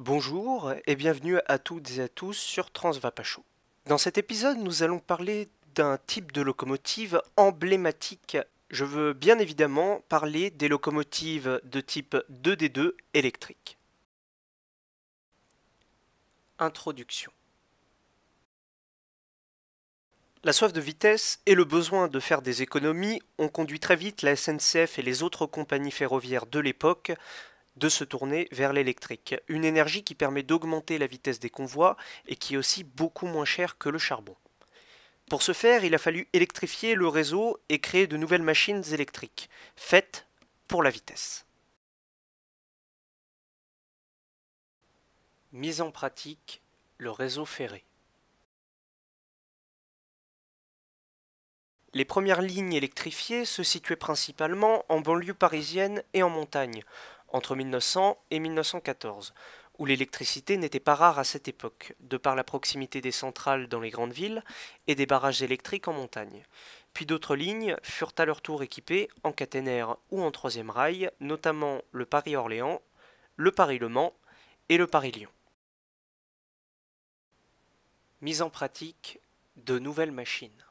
Bonjour et bienvenue à toutes et à tous sur Transvapacho. Dans cet épisode, nous allons parler d'un type de locomotive emblématique. Je veux bien évidemment parler des locomotives de type 2D2 électrique. Introduction. La soif de vitesse et le besoin de faire des économies ont conduit très vite la SNCF et les autres compagnies ferroviaires de l'époque de se tourner vers l'électrique, une énergie qui permet d'augmenter la vitesse des convois et qui est aussi beaucoup moins chère que le charbon. Pour ce faire, il a fallu électrifier le réseau et créer de nouvelles machines électriques, faites pour la vitesse. Mise en pratique, le réseau ferré. Les premières lignes électrifiées se situaient principalement en banlieue parisienne et en montagne, entre 1900 et 1914, où l'électricité n'était pas rare à cette époque, de par la proximité des centrales dans les grandes villes et des barrages électriques en montagne. Puis d'autres lignes furent à leur tour équipées en caténaire ou en troisième rail, notamment le Paris-Orléans, le Paris-Le Mans et le Paris-Lyon. Mise en pratique de nouvelles machines.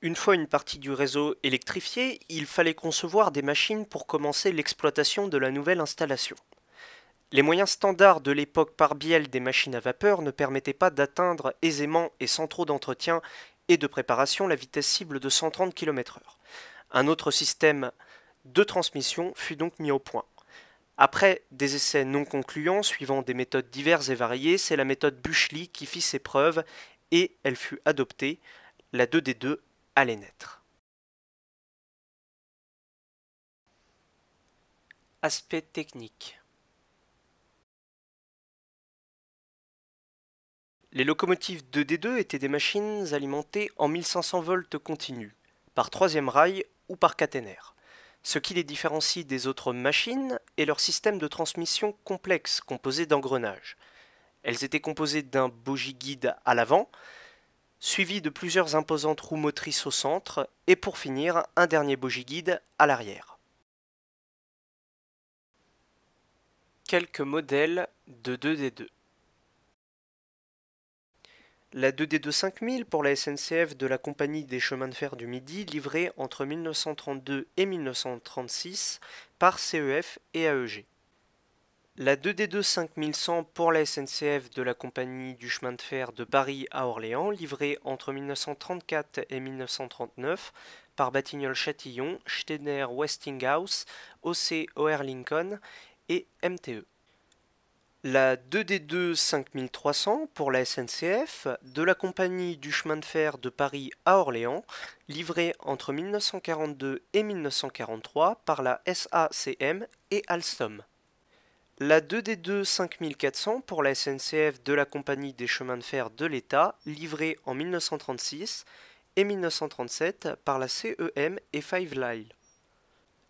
Une fois une partie du réseau électrifiée, il fallait concevoir des machines pour commencer l'exploitation de la nouvelle installation. Les moyens standards de l'époque par bielle des machines à vapeur ne permettaient pas d'atteindre aisément et sans trop d'entretien et de préparation la vitesse cible de 130 km/h. Un autre système de transmission fut donc mis au point. Après des essais non concluants suivant des méthodes diverses et variées, c'est la méthode Büchli qui fit ses preuves et elle fut adoptée. La 2D2 allait naître. Aspect technique. Les locomotives 2D2 étaient des machines alimentées en 1500 volts continus, par troisième rail ou par caténaire. Ce qui les différencie des autres machines est leur système de transmission complexe composé d'engrenages. Elles étaient composées d'un bogie guide à l'avant, suivi de plusieurs imposantes roues motrices au centre, et pour finir, un dernier bogie guide à l'arrière. Quelques modèles de 2D2. La 2D2 5000 pour la SNCF de la Compagnie des chemins de fer du Midi, livrée entre 1932 et 1936 par CEF et AEG. La 2D2 5100 pour la SNCF de la Compagnie du chemin de fer de Paris à Orléans, livrée entre 1934 et 1939 par Batignolles-Châtillon, Schneider Westinghouse, OC-OR Lincoln et MTE. La 2D2 5300 pour la SNCF de la Compagnie du chemin de fer de Paris à Orléans, livrée entre 1942 et 1943 par la SACM et Alstom. La 2D2 5400 pour la SNCF de la Compagnie des chemins de fer de l'État, livrée en 1936 et 1937 par la CEM et Five Line.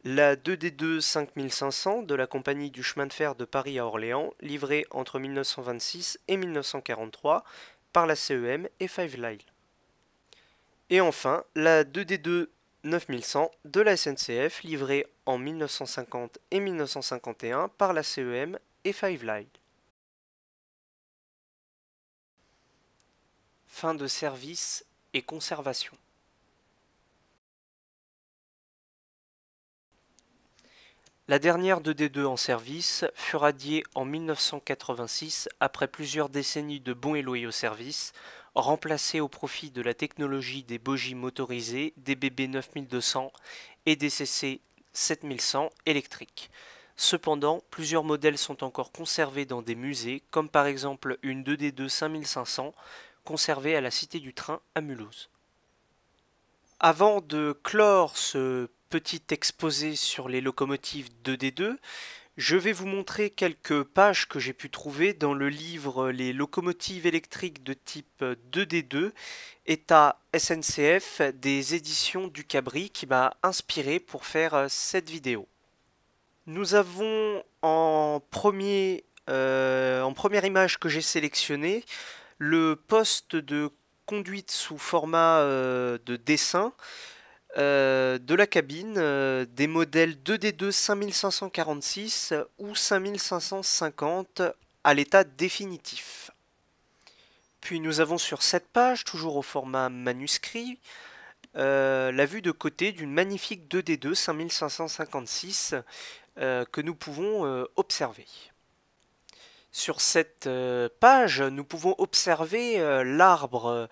La 2D2 5500 de la Compagnie du chemin de fer de Paris à Orléans, livrée entre 1926 et 1943 par la CEM et Five Line. Et enfin, la 2D2 9100 de la SNCF, livrée en 1950 et 1951 par la CEM et Five Line. Fin de service et conservation. La dernière 2D2 en service fut radiée en 1986 après plusieurs décennies de bons et loyaux services, remplacée au profit de la technologie des bogies motorisées, des BB 9200 et des CC 7100 électriques. Cependant, plusieurs modèles sont encore conservés dans des musées, comme par exemple une 2D2 5500 conservée à la Cité du Train à Mulhouse. Avant de clore ce petit exposé sur les locomotives 2D2, je vais vous montrer quelques pages que j'ai pu trouver dans le livre Les locomotives électriques de type 2D2, état SNCF des éditions du Cabri, qui m'a inspiré pour faire cette vidéo. Nous avons en première image que j'ai sélectionnée le poste de conduite sous format de dessin. de la cabine des modèles 2D2 5546 ou 5550 à l'état définitif. Puis nous avons sur cette page, toujours au format manuscrit, la vue de côté d'une magnifique 2D2 5556 que nous pouvons observer. Sur cette page, nous pouvons observer l'arbre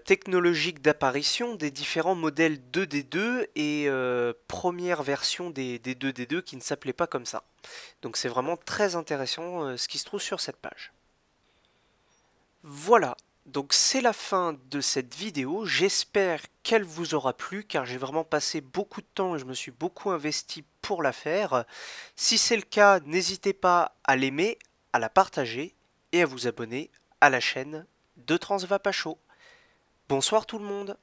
technologique d'apparition des différents modèles 2D2 et première version des 2D2 qui ne s'appelait pas comme ça. Donc c'est vraiment très intéressant ce qui se trouve sur cette page. Voilà, donc c'est la fin de cette vidéo. J'espère qu'elle vous aura plu car j'ai vraiment passé beaucoup de temps et je me suis beaucoup investi pour la faire. Si c'est le cas, n'hésitez pas à l'aimer, à la partager et à vous abonner à la chaîne de Transvapacho. Bonsoir tout le monde.